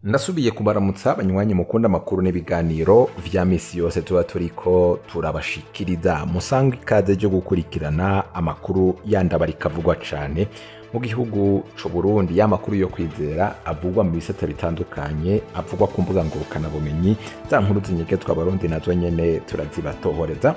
Ndasubiye kubaramutsa abanywanyi mukunda amakuru n'ibiganiro vya misi yose tuba turiko turabashikiriza musanga ikaze ryo gukurikirana amakuru yandabarika avugwa cane mu gihugu c'u Burundi, ya makuru yo kwizera avugwa mu bisata bitandukanye, avugwa ku mbuga ngurukana bumenyi, za nkuru zinyegezwa abarundi nazo nyene turazibatohoreza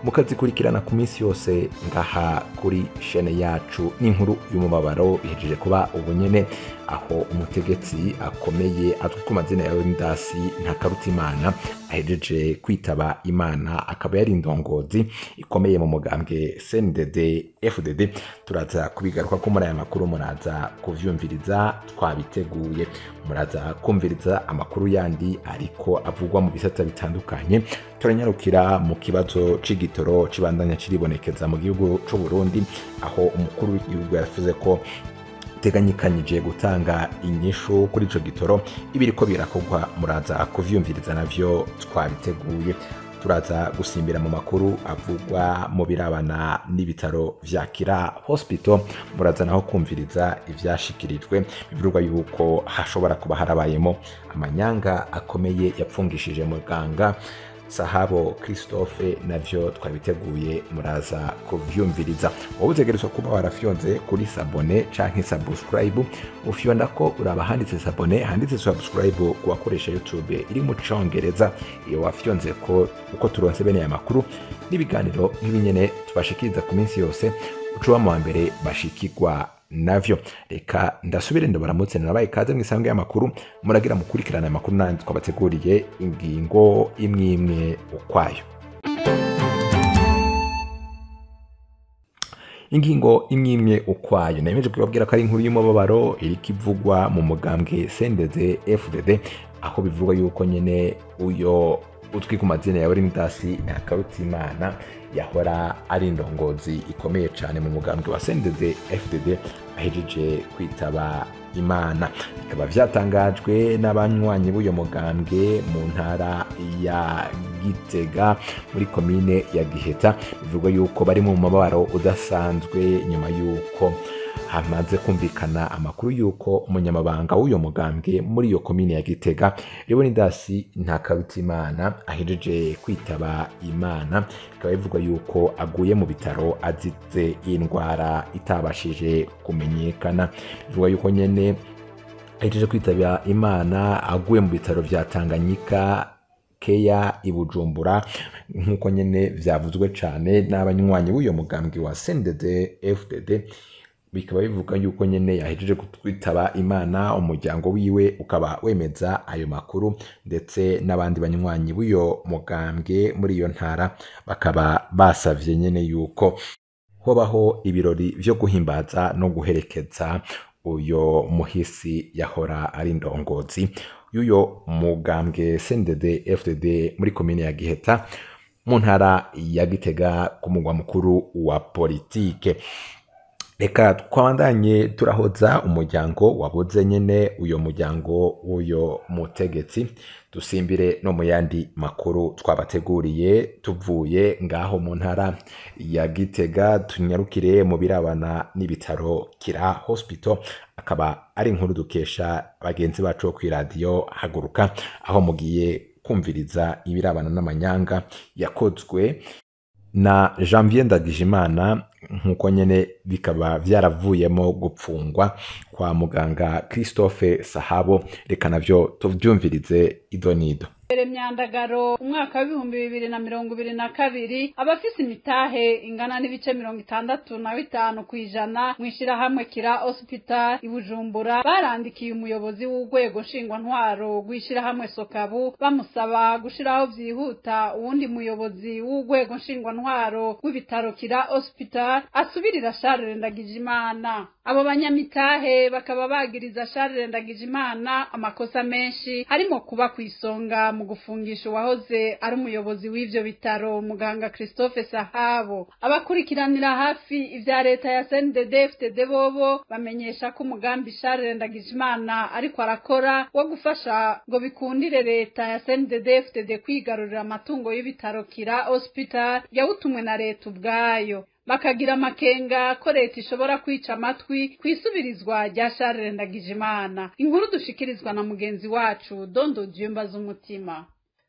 mukazikurikirana ku minsi yose ngaha kuri shene yacu. N'inkuru y'umubabaro ihejeje kuba ubunyene, aho umutegetsi akomeye azwi ku mazina ya Leonidas Ntakarutimana ahejeje kwitaba Imana, akaba yari indongozi ikomeye mu mugambwe CNDD FDD. Turaza kubigaruka ko muri aya makuru, muraza kuvyumviriza, twabiteguye muraza kumviriza amakuru yandi ariko avugwa mu bisata bitandukanye. Turanyarukira mu kibazo c'igitoro cibandanya kiribonekeza mu gihugu c'u Burundi, aho umukuru w'igihugu yavuze ko teganyikanyije gutanga inyishu kuri ico gitoro. Ibiriko birakorwa muraza kuvyumviriza, navyo twabiteguye. Turaza gusimbira mu makuru avugwa mu birabana n'ibitaro vya Kira Hospital, muraza naho kumviriza ivyashikirijwe bivugwa yuko hashobora kuba harabayemo amanyanga akomeye yapfungishije muganga Sahabo Christophe, navyo twabiteguye muraza kuvyumviriza. Wowe utegerezwa kuba warafyonze kuri sabone canke subscribe, ufyonda ko uraba handitse sabone, handitse subscribe kubakoresha YouTube iri mu Congereza. Iyo wafyonze ko uko turonse bene ya makuru n'ibiganiro nk'ibinyene tubashikiriza ku minsi yose, ucuba mu mbere bashikirwa navyo. Reka ndasubire ndabaramutse, nabaye ikaze mwisanzwe y'amakuru, muragira mukurikirana amakuru nandi twabateguriye ingingo imwe ukwayo. Ingingo imwe ukwayo nemeje kubabwira ko ari inkuru y'umubabaro iriko ivugwa mu mugambwe CNDD FDD, aho bivugwa yuko nyene uyo utwi ku mazina ya Leonidas Ntakarutimana yahora ari indongozi ikomeye cyane mu mugambwe wa CNDD FDD ahejeje kwitaba Imana. Bikaba vyatangajwe n'abanywanyi b'uyo mugambwe mu ntara ya Gitega muri komine ya Giheta. Bivugwa yuko bari mu mabaro udasanzwe nyuma yuko hamaze kumvikana amakuru yuko umunyamabanga w'uyo mugambwe muri iyo komine ya Gitega Leonidas Ntakarutimana ahejeje kwitaba Imana. Bikaba bivugwa yuko aguye mu bitaro azize indwara itabashije kumenyekana. Bivugwa yuko nyene ahejeje kwitaba Imana aguye mu bitaro vya Tanganyika Keya i Bujumbura, nkuko nyene vyavuzwe cane n'abanywanyi b'uyo mugambwe wa CNDD FDD. Bikaba bivuga yuko nyene yahejeje kwitaba Imana, umuryango wiwe ukaba wemeza ayo makuru, ndetse n'abandi banywanyi b'uyo mugambwe muri iyo ntara bakaba basavye nyene yuko hobaho ibirori vyo guhimbaza no guherekeza uyo muhisi yahora ari indongozi y'uyo mugambwe CNDD FDD muri komine ya Giheta mu ntara ya Gitega ku mugwa mukuru wa politike. Reka twabandanye turahoza umuryango wabuze nyene uyo muryango w'uyo mutegetsi. Dusimbire no mu yandi makuru twabateguriye tuvuye ngaho mu ntara ya Gitega, tunyarukire mu birabana n'ibitaro Kira Hospital. Akaba ari inkuru dukesha bagenzi bacu ku radio Haguruka, aho mugiye kumviriza ibirabana n'amanyanga yakozwe na Janvier Ndagijimana, nkuko nyene bikaba vyaravuyemo gupfungwa kwa muganga Christophe Sahabo. Reka navyo tuvyumvirize idonido. Myandagaro umwaka wa 2022 abafise imitahe ingana n'ibice 65% kwijana mwishira hamwe Kira Hospital i Bujumbura barandikiye umuyobozi w'urwego nshingwantwaro gwishira hamwe Sokabu bamusaba gushiraho vyihuta uwundi muyobozi w'urwego nshingwantwaro w'ibitaro Kira Hospital asubirira Charles Ndagijimana. Abo banyamitahe bakaba bagiriza Charles Ndagijimana amakosa menshi harimo kuba kwisonga mu gufungisha uwahoze ari umuyobozi w'ivyo bitaro muganga Christophe Sahabo. Abakurikiranira hafi ivya leta ya CNDD FDD bobo bamenyesha ko umugambi Charles Ndagijimana ariko arakora wo gufasha ngo bikundire leta ya CNDD FDD kwigarurira amatungo y'ibitaro Kira Hospital yawutumwe na leta ubwayo. bakagira amakenga ko leta ishobora kwica amatwi kwisubirizwa rya Charles Ndagijimana. Inkuru dushikirizwa na mugenzi wacu Dondo Jumba z'umutima.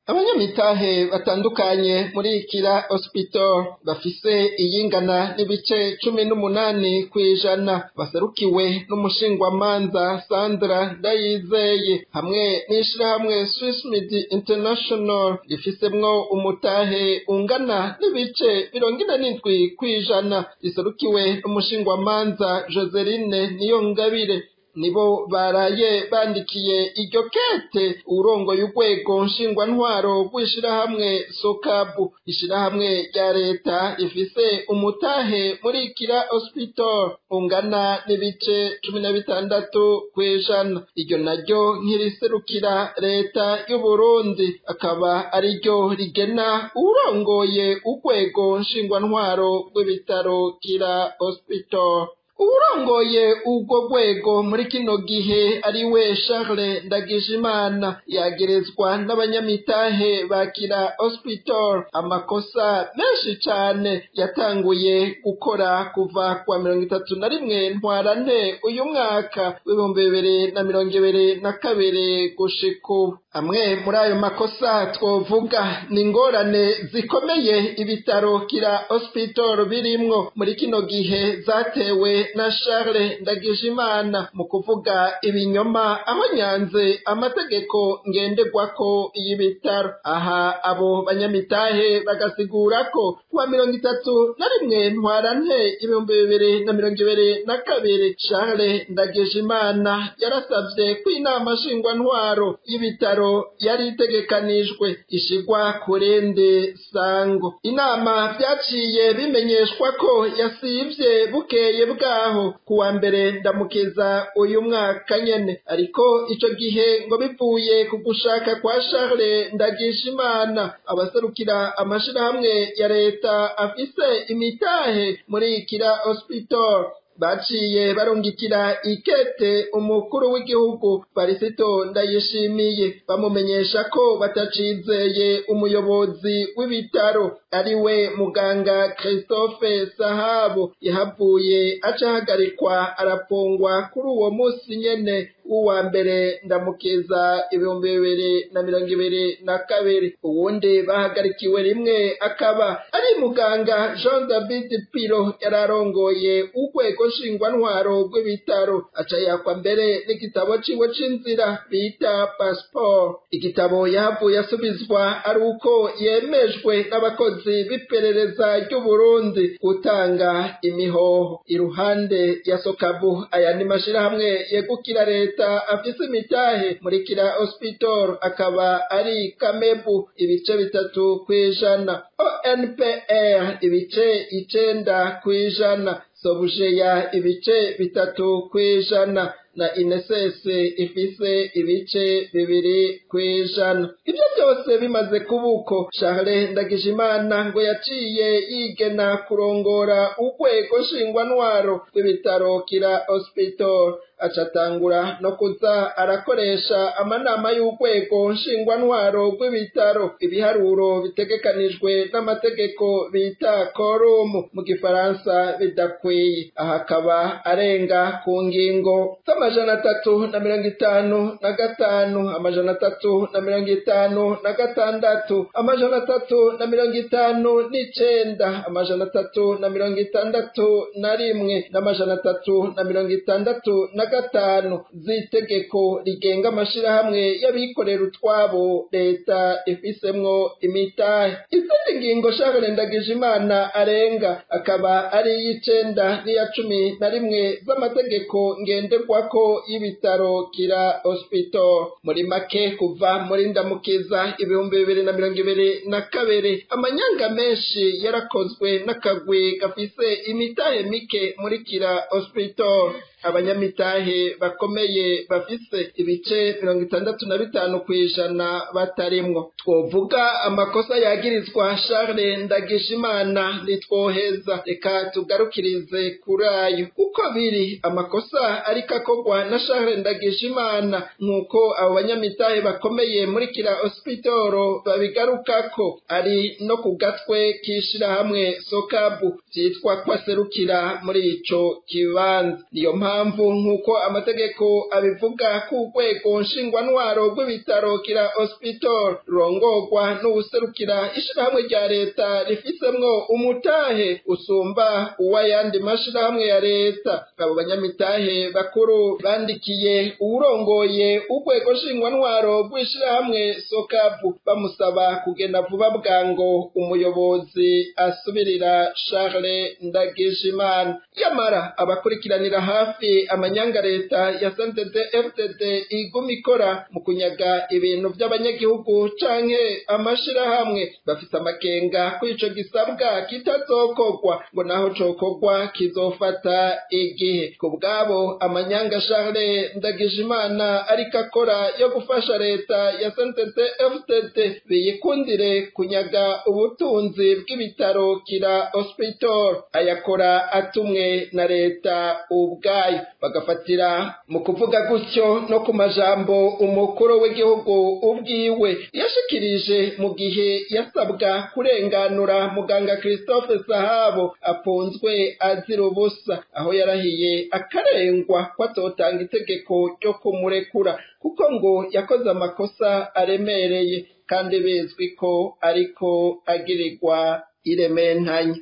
Abanyamitahe batandukanye muri Kira Hospital bafise iyingana n'ibice 18 kwijana baserukiwe n'umushingwamanza Sandra Ndayizeye hamwe n'ishirahamwe Swiss Medi International rifisemwo umutahe ungana n'ibice 47 kwijana riserukiwe n'umushingwamanza Joseline Niyongabire. Nibo baraye bandikiye iryo kete urongoye urwego nshingwantwaro rw'ishirahamwe Sokabu, ishirahamwe rya leta rifise umutahe muri Kira Hospital ungana n'ibice 16 kwijana. Iryo naryo nkiriserukira leta y'u Burundi akaba ari ryo rigena urongoye urwego nshingwantwaro rw'ibitaro Kira Hospital. Urongoye ubwo rwego muri kino gihe ari we Charles Ndagijimana yagerezwa n'abanyamitahe ba Kira Hospital amakosa menshi cane yatanguye gukora kuva kwa 31 Ntwarante uyu mwaka w'2022 gushika ubu. Amwe muri ayo makosa twovuga ni ingorane zikomeye ibitaro Kira Hospital birimwo muri kino gihe zatewe na Charles Ndagijimana mu kuvuga ibinyoma aho nyanze amategeko ngenderwako y'ibitaro. Aha abo banyamitahe bagasigura ko kuwa 31 Ntwarante 2022 Charles Ndagijimana yarasavye ko inama nshingwantwaro y'ibitaro yari itegekanijwe ishigwa kurende sango. Inama vyaciye bimenyeshwa ko yasivye bukeye bwaho kuwa mbere ndamukiza uyu mwaka nyene, ariko ico gihe ngo bivuye ku gushaka kwa Charles Ndagijimana abaserukira amashirahamwe ya leta afise imitahe muri Kira Hospital baciye barungikira ikete umukuru w'igihugu Varisito Ndayishimiye bamumenyesha ko batacizeye umuyobozi w'ibitaro ari we muganga Christophe Sahabo yahavuye acahagarikwa arapfungwa kuri uwo musi nyene uwa mbere ndamukiza 2022. Uwundi bahagarikiwe rimwe akaba ari muganga Jean David Piro yararongoye urwego nshingwantwaro rw'ibitaro aca yakwa mbere n'igitabo ciwe c'inzira bita passport. Igitabo yahavuye asubizwa ari uko yemejwe n'abakozi b'iperereza ry'u Burundi gutanga imihoho. Iruhande ya Sokabu aya ni mashirahamwe yegukira leta afise imitahe muri Kira Hospital akaba ari Kamebu ibice 3 kwijana, ONPR ibice 9 kwijana, Sobujeya ibice 3 kwijana na INSS ifise ibice 2 kwijana. Ibyo byose bimaze kubuko Charles Ndagijimana ngo yaciye yigena kurongora urwego nshingwantwaro rw'ibitaro Kira Hospital acatangura no kuza arakoresha amanama y'urwego nshingwantwaro rw'ibitaro ibiharuro bitegekanijwe n'amategeko bita quorum mu gifaransa bidakwiye. Aha akaba arenga ku ngingo z'amajana 355, amajana 356, amajana 359, amajana 361 n'amajana 365 z'itegeko rigenga amashirahamwe y'abikorera utwabo leta ifisemwo imitahe. Izindi ngingo Charles Ndagijimana arenga akaba ari y'icenda n'iya 11 z'amategeko ngenderwako y'ibitaro Kira Hospital. Muri make kuva muri ndamukiza 2022 amanyanga menshi yarakozwe n'akagwi gafise imitahe mike muri Kira Hospital. abanyamitahe bakomeye bafise ibice 65% batarimwo. Twovuga amakosa yagirizwa Charles Ndagijimana nitwoheza, reka tugarukirize kurayo uko biri. Amakosa ariko akogwa na Charles Ndagijimana nkuko abo banyamitahe bakomeye muri Kira Hospital babigarukako ari no ku gatwe kishira hamwe Sokabu vyitwa kwaserukira muri ico kibanza. Niyo mpamvu nkuko amategeko abivuga ku rwego nshingwantwaro rw'ibitaro Kira Hospital rongorwa n'ubuserukira ishirahamwe rya leta rifisemwo umutahe usumba uwayandi mashirahamwe ya leta. Abo banyamitahe bakuru bandikiye uwurongoye urwego nshingwantwaro rw'ishirahamwe Sokabu bamusaba kugenda vuba bwango umuyobozi asubirira Charles Ndagijimana. Yamara abakurikiranira hafi amanyanga leta ya CNDD-FDD iguma ikora mu kunyaga ibintu by'abanyagihugu canke amashirahamwe bafite amakenga ko ico gisabwa kitazokogwa, ngo naho cokogwa kizofata igihe. Ku bwabo amanyanga Charles Ndagijimana ariko akora yo gufasha leta ya CNDD-FDD biyikundire kunyaga ubutunzi bw'ibitaro Kira Hospital, ayakora atumwe na leta ubwayo. Bagafatira mu kuvuga gutyo no ku majambo umukuru w'igihugu ubwiwe yashikirije mu gihe yasabwa kurenganura muganga Christophe Sahabo apunzwe azira ubusa, aho yarahiye akarengwa ko atotanga itegeko ryo kumurekura kuko ngo yakoze amakosa aremereye kandi bizwi ko ariko agirirwa irementanya.